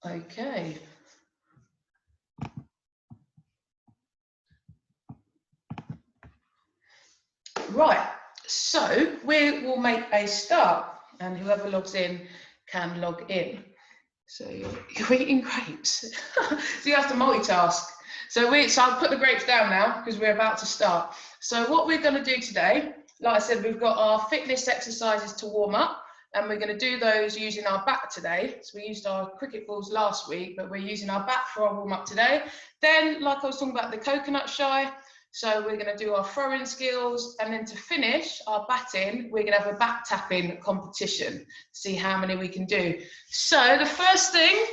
Okay. Right, so we will make a start, and whoever logs in can log in. So you're eating grapes. So you have to multitask. So I'll put the grapes down now because we're about to start. So what we're going to do today, like I said, we've got our fitness exercises to warm up, and we're going to do those using our bat today. So we used our cricket balls last week, but we're using our bat for our warm up today. Then, like I was talking about the coconut shy, so we're going to do our throwing skills, and then to finish our batting, we're going to have a bat tapping competition, see how many we can do. So the first thing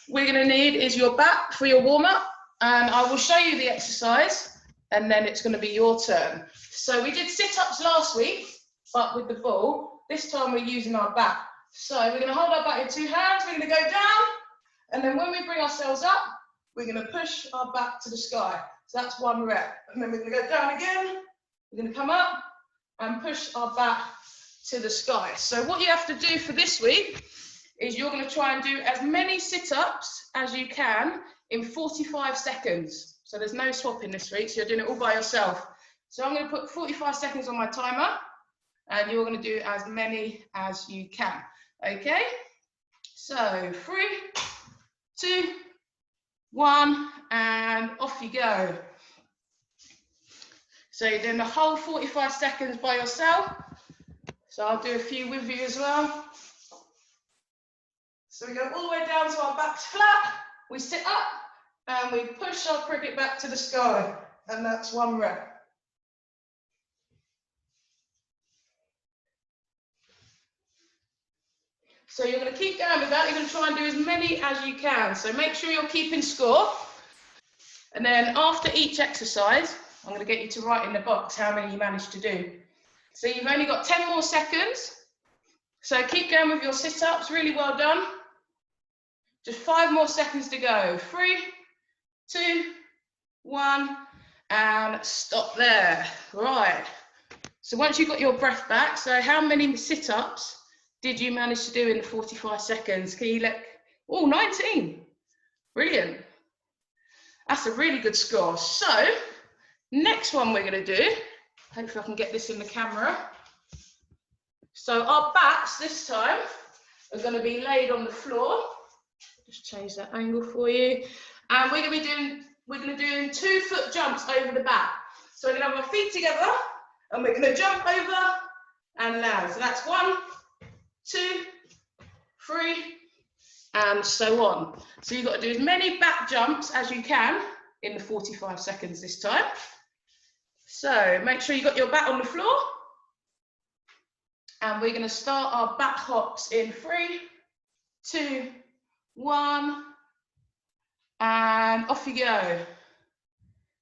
we're going to need is your bat for your warm-up, and I will show you the exercise, and then it's going to be your turn. So we did sit-ups last week, but with the ball. This time we're using our bat. So we're going to hold our bat in 2 hands, we're going to go down, and then when we bring ourselves up, we're going to push our bat to the sky. So that's 1 rep. And then we're going to go down again. We're going to come up and push our bat to the sky. So what you have to do for this week is you're going to try and do as many sit-ups as you can in 45 seconds. So there's no swapping this week, so you're doing it all by yourself. So I'm going to put 45 seconds on my timer, and you're going to do as many as you can. Okay? So 3, 2, 1, and off you go. So you're doing the whole 45 seconds by yourself. So I'll do a few with you as well. So we go all the way down to our backs flat, we sit up, and we push our cricket bat to the sky, and that's 1 rep. So you're going to keep going with that. You're going to try and do as many as you can. So make sure you're keeping score. And then after each exercise, I'm going to get you to write in the box how many you managed to do. So you've only got 10 more seconds. So keep going with your sit-ups. Really well done. Just 5 more seconds to go. 3, 2, 1, and stop there. Right. So once you've got your breath back, so how many sit-ups did you manage to do in the 45 seconds? Can you let, oh, 19. Brilliant. That's a really good score. So next one we're going to do, hopefully I can get this in the camera. So our bats this time are going to be laid on the floor. Just change that angle for you. And we're going to be doing 2-foot jumps over the bat. So we're going to have our feet together, and we're going to jump over and land. So that's 1, 2, 3, and so on. So you've got to do as many bat jumps as you can in the 45 seconds this time. So make sure you got your bat on the floor. And we're going to start our bat hops in 3, 2, 1, and off you go.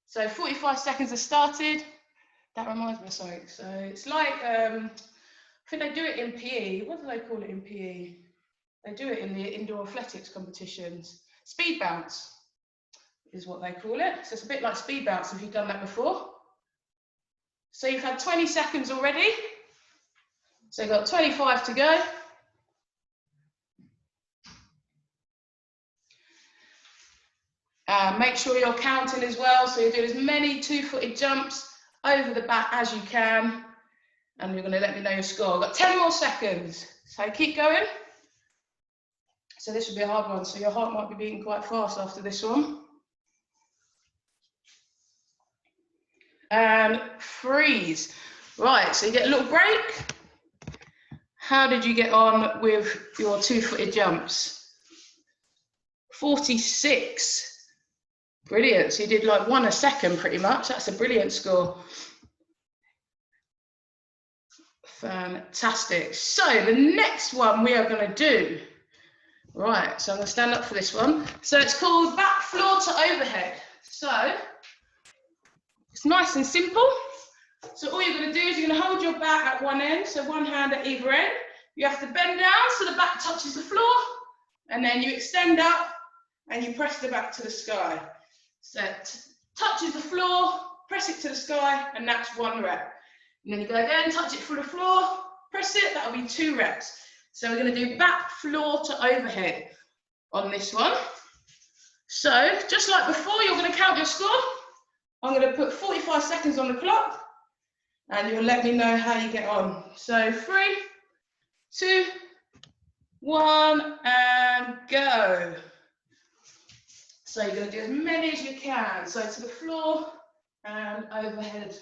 So 45 seconds have started. That reminds me of something. So it's like, I think they do it in PE. What do they call it in PE? They do it in the indoor athletics competitions. Speed bounce is what they call it. So it's a bit like speed bounce if you've done that before. So you've had 20 seconds already. So you've got 25 to go. Make sure you're counting as well. So you're doing as many 2-footed jumps over the bat as you can. And you're going to let me know your score. I've got 10 more seconds. So keep going. So this will be a hard one. So your heart might be beating quite fast after this one. And freeze. Right, so you get a little break. How did you get on with your 2-footed jumps? 46. Brilliant. So you did like 1 a second pretty much. That's a brilliant score. Fantastic. So the next one we are going to do. Right, so I'm going to stand up for this one. So it's called back floor to overhead. So it's nice and simple. So all you're going to do is you're going to hold your bat at one end, so one hand at either end. You have to bend down so the bat touches the floor, and then you extend up and you press the bat to the sky. So it touches the floor, press it to the sky, and that's 1 rep. And then you go again, touch it from the floor, press it, that'll be 2 reps. So we're going to do back floor to overhead. on this one. So just like before, you're going to count your score. I'm going to put 45 seconds on the clock and you'll let me know how you get on. So 3, 2, 1 and go. So you're going to do as many as you can. So to the floor and overhead.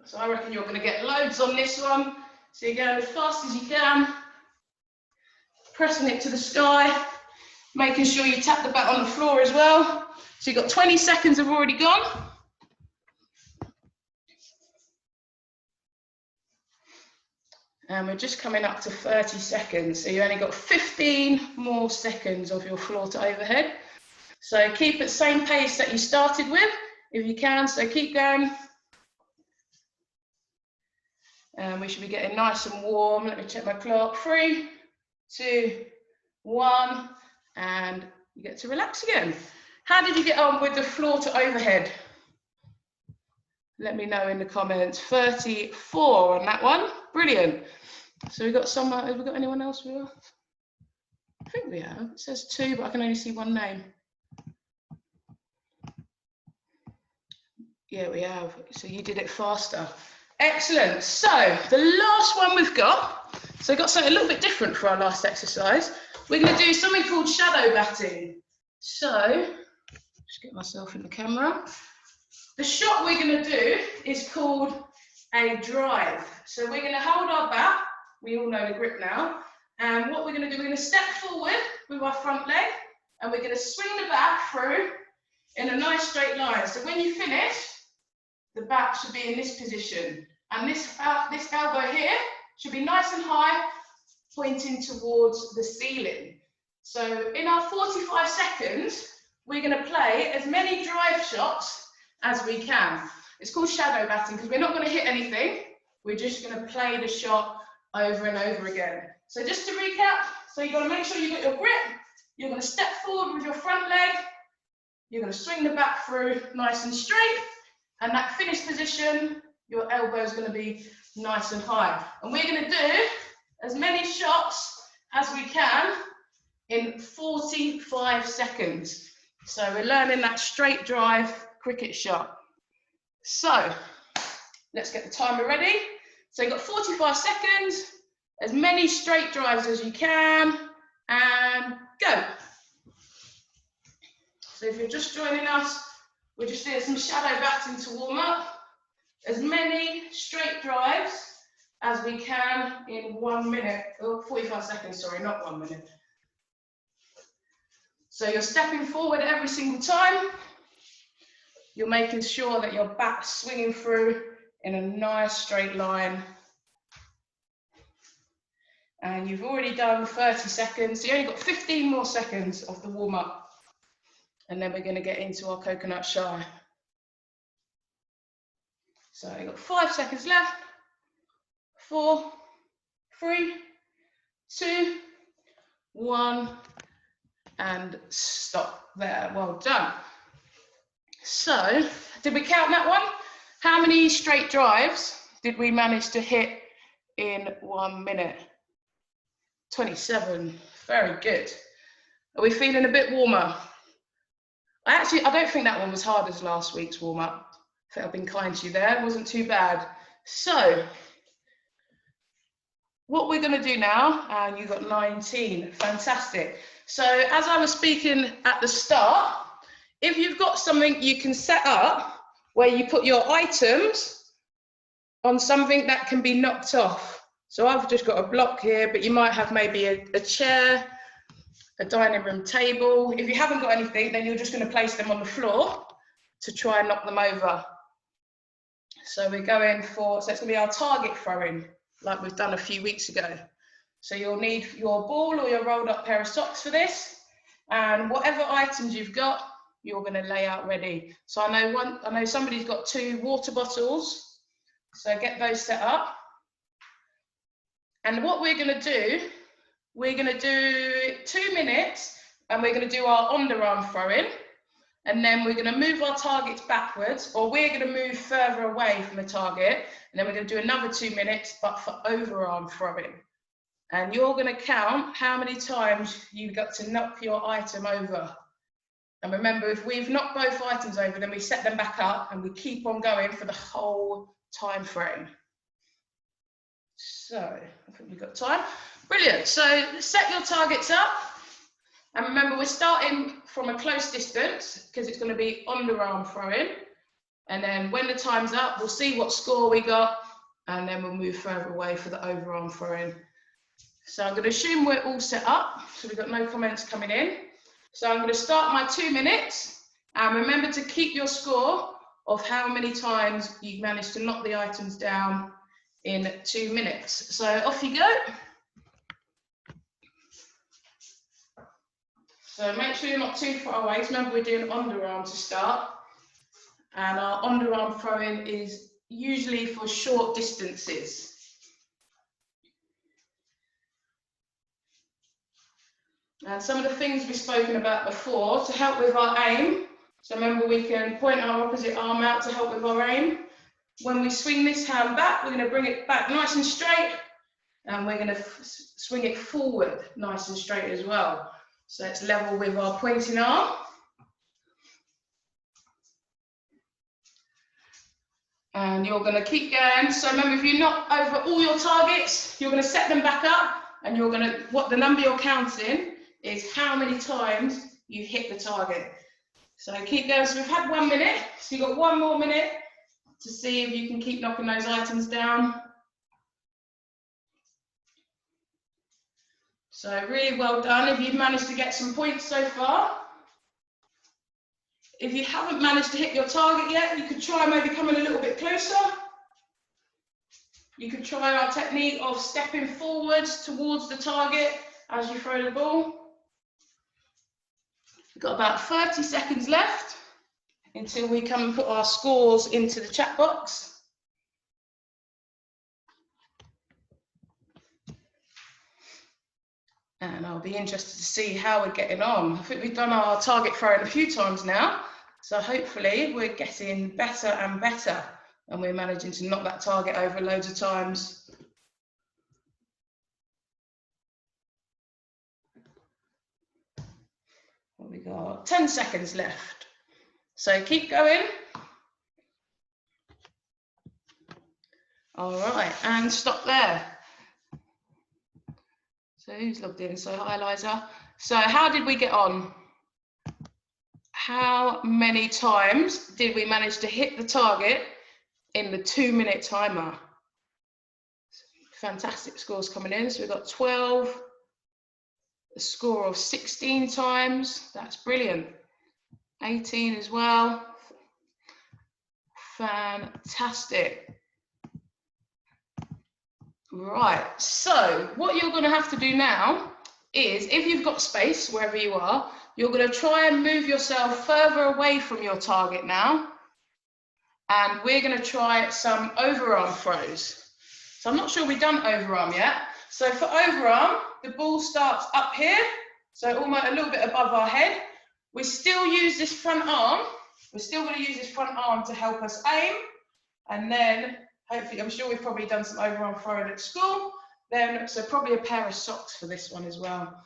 So I reckon you're going to get loads on this one. So you're going as fast as you can, pressing it to the sky, making sure you tap the bat on the floor as well. So you've got 20 seconds have already gone. And we're just coming up to 30 seconds. So you only got 15 more seconds of your floor to overhead. So keep at the same pace that you started with, if you can. So keep going. And we should be getting nice and warm. Let me check my clock. 3, 2, 1, and you get to relax again. How did you get on with the floor to overhead? Let me know in the comments. 34 on that one. Brilliant. So we've got someone, have we got anyone else? I think we have. It says 2, but I can only see one name. Yeah, we have. So you did it faster. Excellent. So the last one we've got, so we've got something a little bit different for our last exercise. We're going to do something called shadow batting. So, just get myself in the camera. The shot we're going to do is called a drive. So we're going to hold our bat. We all know the grip now. And what we're going to do, we're going to step forward with our front leg and we're going to swing the bat through in a nice straight line. So when you finish, the bat should be in this position. And this elbow here should be nice and high, pointing towards the ceiling. So in our 45 seconds, we're going to play as many drive shots as we can. It's called shadow batting because we're not going to hit anything. We're just going to play the shot over and over again. So just to recap, so you've got to make sure you've got your grip. You're going to step forward with your front leg. You're going to swing the bat through nice and straight. And that finish position, your elbow is going to be nice and high. And we're going to do as many shots as we can in 45 seconds. So we're learning that straight drive cricket shot. So let's get the timer ready. So you've got 45 seconds, as many straight drives as you can, and go. So if you're just joining us, we're just doing some shadow batting to warm up. As many straight drives as we can in 1 minute, or 45 seconds, sorry, not 1 minute. So you're stepping forward every single time. You're making sure that your bat's swinging through in a nice straight line. And you've already done 30 seconds, so you only got 15 more seconds of the warm up. And then we're going to get into our coconut shy. So you've got 5 seconds left. 4, 3, 2, 1, and stop there. Well done. So, did we count that one? How many straight drives did we manage to hit in 1 minute? 27. Very good. Are we feeling a bit warmer? I don't think that one was hard as last week's warm-up. I think I've been kind to you there. It wasn't too bad. So, what we're going to do now, and you got 19. Fantastic. So, as I was speaking at the start, if you've got something you can set up where you put your items on something that can be knocked off. So I've just got a block here, but you might have maybe a chair, a dining room table. If you haven't got anything, then you're just going to place them on the floor to try and knock them over. So we're going for, so it's going to be our target throwing, like we've done a few weeks ago. So you'll need your ball or your rolled up pair of socks for this. And whatever items you've got, you're going to lay out ready. So I know somebody's got 2 water bottles. So get those set up. And what we're going to do, we're going to do 2 minutes and we're going to do our underarm throwing. And then we're going to move our targets backwards, or we're going to move further away from the target. And then we're going to do another 2 minutes, but for overarm throwing. and you're going to count how many times you got to knock your item over. And remember, if we've knocked both items over, then we set them back up and we keep on going for the whole time frame. So I think we've got time. Brilliant. So set your targets up. And remember, we're starting from a close distance because it's going to be underarm throwing. And then when the time's up, we'll see what score we got, and then we'll move further away for the overarm throwing. So I'm going to assume we're all set up. So we've got no comments coming in. So I'm going to start my 2 minutes. And remember to keep your score of how many times you've managed to knock the items down in 2 minutes. So off you go. So make sure you're not too far away. Remember, we're doing underarm to start. And our underarm throwing is usually for short distances. And some of the things we've spoken about before to help with our aim. So remember, we can point our opposite arm out to help with our aim. When we swing this hand back, we're going to bring it back nice and straight. And we're going to swing it forward nice and straight as well. So it's level with our pointing arm. And you're going to keep going. So remember, if you knock over all your targets, you're going to set them back up, and you're going to, what the number you're counting is how many times you hit the target. So keep going. So we've had 1 minute. So you've got 1 more minute to see if you can keep knocking those items down. So really well done if you've managed to get some points so far. If you haven't managed to hit your target yet, you could try maybe coming a little bit closer. You could try our technique of stepping forwards towards the target as you throw the ball. We've got about 30 seconds left until we come and put our scores into the chat box. And I'll be interested to see how we're getting on. I think we've done our target throwing a few times now. So hopefully we're getting better and better, and we're managing to knock that target over loads of times. What we got? 10 seconds left. So keep going. All right, and stop there. So who's logged in? So hi, Eliza. So how did we get on? How many times did we manage to hit the target in the 2 minute timer? Fantastic scores coming in. So we've got 12, a score of 16 times. That's brilliant. 18 as well. Fantastic. Right, so what you're going to have to do now is, if you've got space wherever you are, you're going to try and move yourself further away from your target now. And we're going to try some overarm throws. So I'm not sure we've done overarm yet. So for overarm, the ball starts up here, so almost a little bit above our head. We still use this front arm. We're still going to use this front arm to help us aim. And then hopefully, I'm sure we've probably done some overarm throwing at school. Then, so probably a pair of socks for this one as well,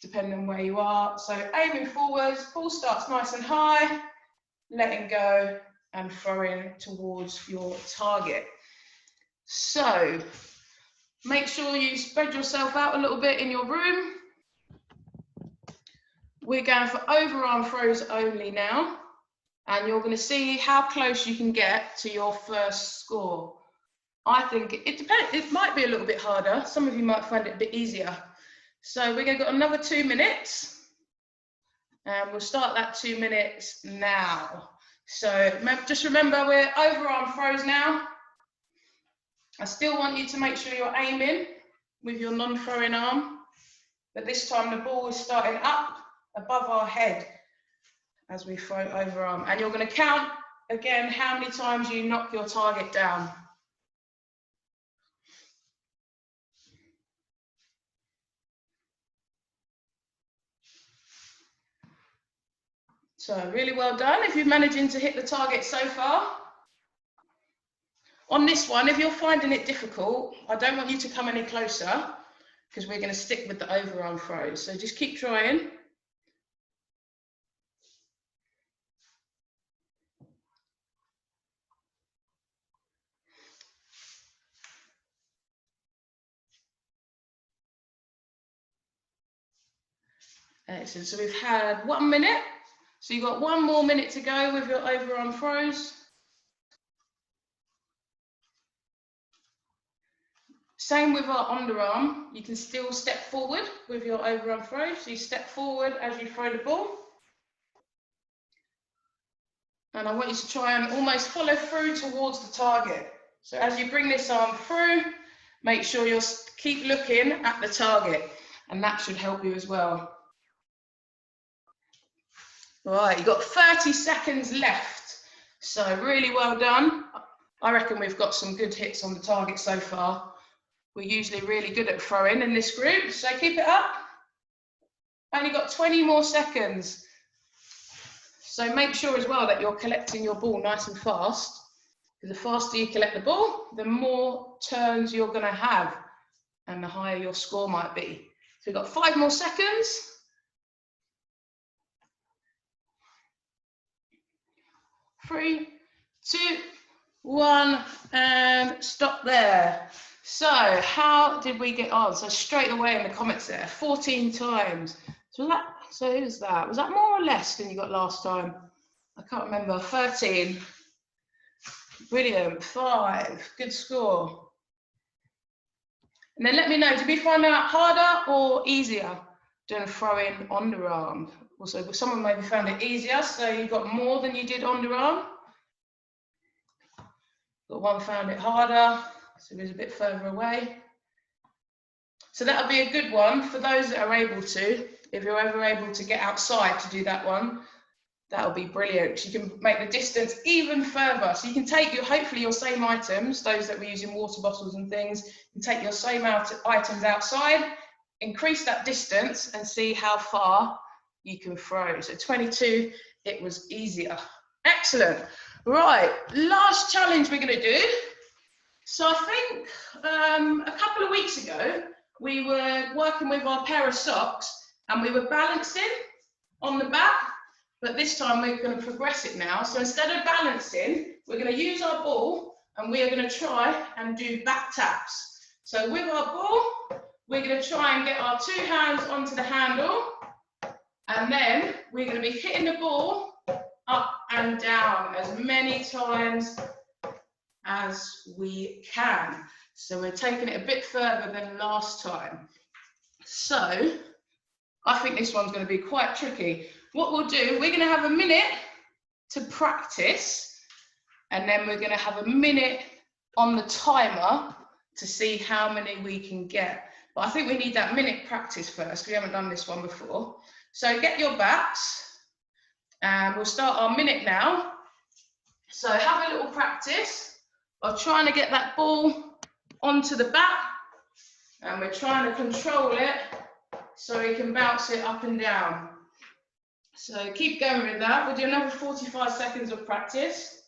depending on where you are. So aiming forwards, ball starts nice and high, letting go and throwing towards your target. So make sure you spread yourself out a little bit in your room. We're going for overarm throws only now. And you're going to see how close you can get to your first score. I think it depends. It might be a little bit harder. Some of you might find it a bit easier. So we're going to go another 2 minutes. And we'll start that 2 minutes now. So just remember, we're overarm throws now. I still want you to make sure you're aiming with your non-throwing arm. But this time the ball is starting up above our head as we throw overarm. And you're going to count again how many times you knock your target down. So really well done if you're managing to hit the target so far. On this one, if you're finding it difficult, I don't want you to come any closer. because we're going to stick with the overarm throws. So just keep trying. Excellent. So we've had 1 minute. So you've got 1 more minute to go with your overarm throws. Same with our underarm. You can still step forward with your overarm throw. So you step forward as you throw the ball. And I want you to try and almost follow through towards the target. So as you bring this arm through, make sure you keep looking at the target, and that should help you as well. Right, you've got 30 seconds left. So really well done. I reckon we've got some good hits on the target so far. We're usually really good at throwing in this group, so keep it up. Only got 20 more seconds. So make sure as well that you're collecting your ball nice and fast, because the faster you collect the ball, the more turns you're going to have and the higher your score might be. So we've got 5 more seconds. 3, 2, 1, and stop there. So how did we get on? So straight away in the comments there, 14 times. So who was that? Was that more or less than you got last time? I can't remember. 13. Brilliant. 5. Good score. And then let me know, did we find out harder or easier doing throwing underarm? Also, someone maybe found it easier, so you got more than you did underarm. Got one found it harder, so it was a bit further away. So that'll be a good one for those that are able to. If you're ever able to get outside to do that one, that'll be brilliant. You can make the distance even further. So you can take hopefully your same items, those that were using water bottles and things, you can take your same items outside, increase that distance and see how far you can throw. So 22, it was easier. Excellent. Right, last challenge we're going to do. So I think a couple of weeks ago, we were working with our pair of socks and we were balancing on the back, but this time we're going to progress it now. So instead of balancing, we're going to use our ball and we are going to try and do back taps. So with our ball, we're going to try and get our 2 hands onto the handle, and then we're going to be hitting the ball up and down as many times as we can. So we're taking it a bit further than last time. So I think this one's going to be quite tricky. What we'll do, we're going to have a minute to practice, and then we're going to have a minute on the timer to see how many we can get. But I think we need that minute practice first. We haven't done this one before. So get your bats, and we'll start our minute now. So have a little practice of trying to get that ball onto the bat, and we're trying to control it so we can bounce it up and down. So keep going with that. We'll do another 45 seconds of practice.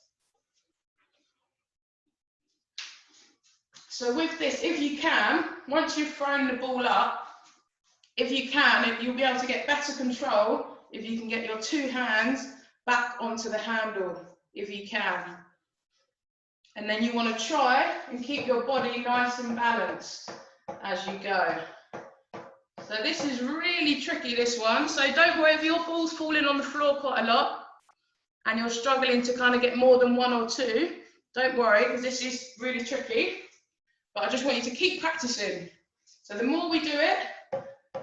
So with this, if you can, once you've thrown the ball up, if you can, you'll be able to get better control if you can get your 2 hands back onto the handle, if you can. And then you want to try and keep your body nice and balanced as you go. So this is really tricky, this one. So don't worry if your ball's falling on the floor quite a lot and you're struggling to kind of get more than 1 or 2. Don't worry, because this is really tricky. But I just want you to keep practicing. So the more we do it,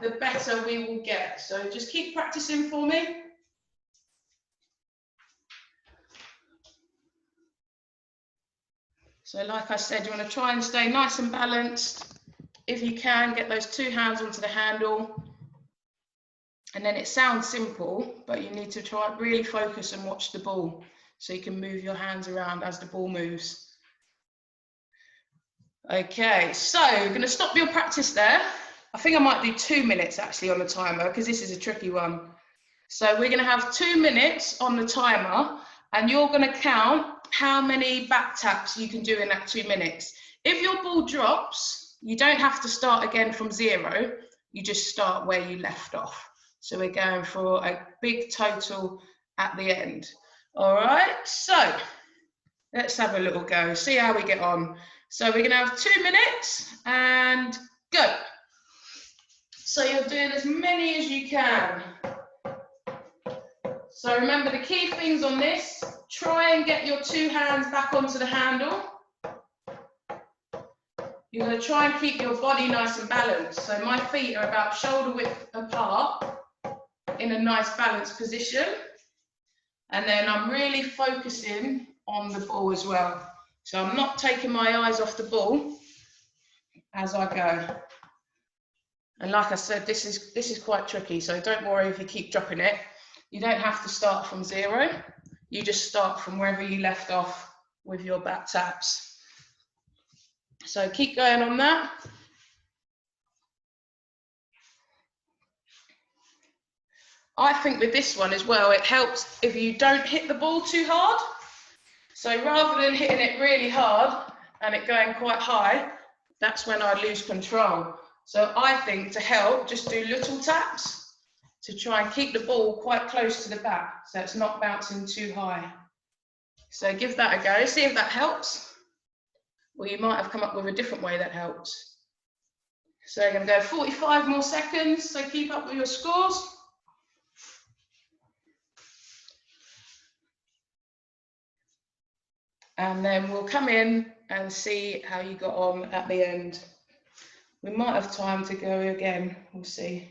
the better we will get. So just keep practicing for me. So like I said, you want to try and stay nice and balanced. If you can, get those 2 hands onto the handle. And then it sounds simple, but you need to try really focus and watch the ball so you can move your hands around as the ball moves. Okay, so we're going to stop your practice there. I think I might do 2 minutes actually on the timer because this is a tricky one. So we're going to have 2 minutes on the timer, and you're going to count how many back taps you can do in that 2 minutes. If your ball drops, You don't have to start again from 0. You just start where you left off. So we're going for a big total at the end. All right, so let's have a little go, see how we get on. So we're going to have 2 minutes and go. So you're doing as many as you can. So remember the key things on this, try and get your 2 hands back onto the handle. You're going to try and keep your body nice and balanced. So my feet are about shoulder width apart in a nice balanced position. And then I'm really focusing on the ball as well. So I'm not taking my eyes off the ball as I go. And like I said, this is quite tricky, so don't worry if you keep dropping it. You don't have to start from 0. You just start from wherever you left off with your back taps. So keep going on that. I think with this one as well, it helps if you don't hit the ball too hard. So rather than hitting it really hard and it going quite high, that's when I lose control. So I think to help, just do little taps to try and keep the ball quite close to the bat, so it's not bouncing too high. So give that a go, see if that helps. Or you might have come up with a different way that helps. So you're going to go 45 more seconds, so keep up with your scores. And then we'll come in and see how you got on at the end. We might have time to go again, we'll see.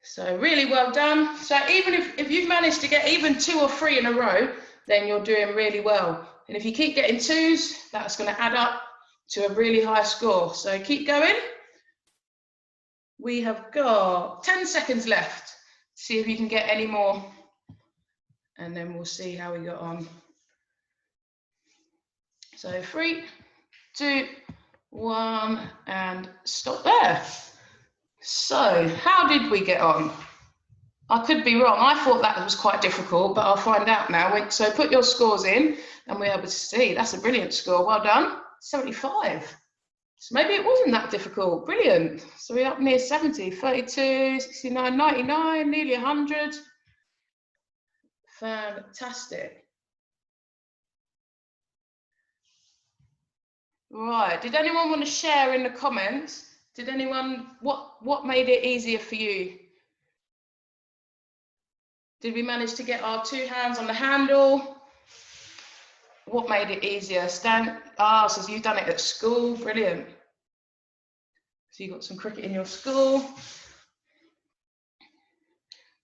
So really well done. So even if you've managed to get even 2 or 3 in a row, then you're doing really well. And if you keep getting 2s, that's going to add up to a really high score. So keep going. We have got 10 seconds left. See if you can get any more. And then we'll see how we got on. So 3, 2, 1, and stop there. So how did we get on? I could be wrong. I thought that was quite difficult, but I'll find out now. So put your scores in and we're able to see. That's a brilliant score. Well done. 75. So maybe it wasn't that difficult. Brilliant. So we're up near 70, 32, 69, 99, nearly 100. Fantastic. Right, did anyone want to share in the comments? Did anyone, what made it easier for you? Did we manage to get our 2 hands on the handle? What made it easier? So you've done it at school, brilliant. So you got some cricket in your school.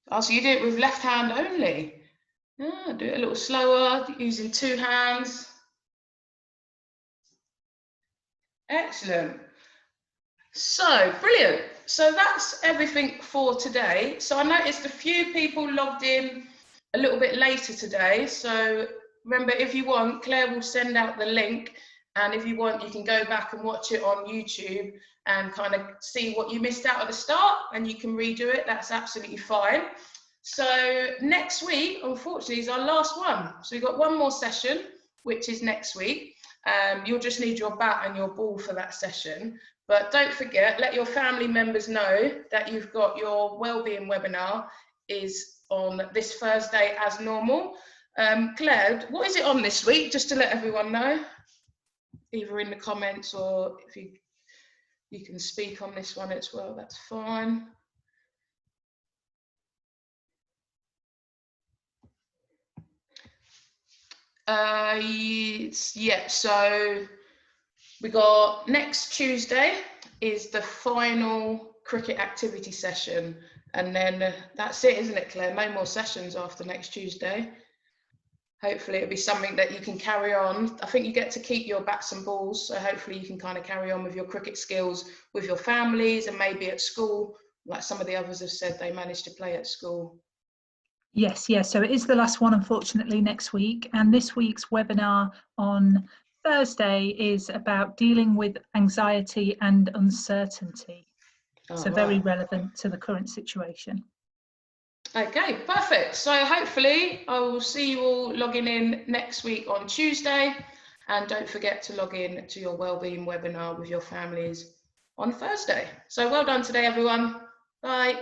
Oh, so you did it with left hand only. Ah, do it a little slower, using 2 hands. Excellent. So, brilliant. So that's everything for today. So I noticed a few people logged in a little bit later today. So remember, if you want, Claire will send out the link. And if you want, you can go back and watch it on YouTube and kind of see what you missed out at the start, and you can redo it. That's absolutely fine. So next week, unfortunately, is our last one. So we've got 1 more session, which is next week. You'll just need your bat and your ball for that session. But don't forget, let your family members know that you've got your wellbeing webinar is on this Thursday as normal. Claire, what is it on this week? Just to let everyone know, either in the comments or if you can speak on this one as well, that's fine. Yeah, so we got next Tuesday is the final cricket activity session, and then that's it, isn't it, Claire? No more sessions after next Tuesday. Hopefully it'll be something that you can carry on. I think you get to keep your bats and balls, so hopefully you can kind of carry on with your cricket skills with your families and maybe at school, like some of the others have said they managed to play at school. Yes, so it is the last one, unfortunately, next week. And this week's webinar on Thursday is about dealing with anxiety and uncertainty. So right. Very relevant to the current situation. Okay, perfect. So hopefully I will see you all logging in next week on Tuesday. And don't forget to log in to your wellbeing webinar with your families on Thursday. So well done today, everyone. Bye.